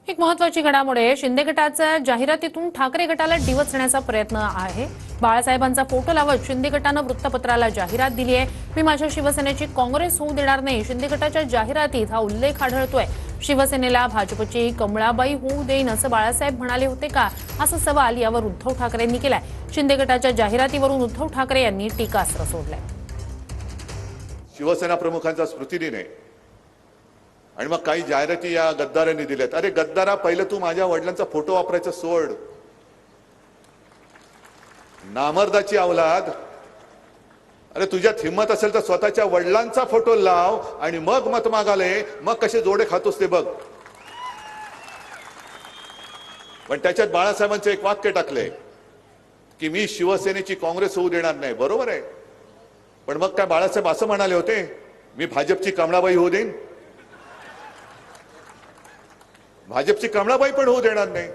एक महत्त्वाची घडामोडी शिंदे गटाच्या जाहिरातीतून ठाकरे गटाला डिवचण्याचा प्रयत्न आहे। बाळासाहेबांचा फोटो लावत शिंदे गटानं वृत्तपत्राला जाहिरात दिली आहे। मी माझ्या शिवसेनेची काँग्रेस होऊ देणार नाही, शिंदे गटाच्या जाहिरातीत हा उल्लेख आढळतोय। शिवसेनेला भाजपची कमळाबाई होऊ देईन असं बाळासाहेब म्हणाले होते का, असा सवाल यावर उद्धव ठाकरेंनी केलाय। शिंदे गटाच्या जाहिरातीवरून उद्धव ठाकरे यांनी टीकास्त्र सोडलंय। शिवसेना प्रमुखांचा स्मृतिदिन आहे आणि मग काही जाहिराती या गद्दारांनी दिल्यात। अरे गद्दारा, पहिलं तू माझ्या वडिलांचा फोटो वापरायचा सोड। नामर्दाची अवलाद, अरे तुझ्यात हिम्मत असेल तर स्वतःच्या वडिलांचा फोटो लाव आणि मग मत मागाले, मग कसे जोडे खातोस ते बघ। पण त्याच्यात बाळासाहेबांचे एक वाक्य टाकले की मी शिवसेनेची काँग्रेस होऊ देणार नाही। बरोबर आहे, पण मग काय बाळासाहेब असं म्हणाले होते मी भाजपची कमळाबाई होऊ देईन? भाजपची कमळाबाई पण होऊ देणार नाही।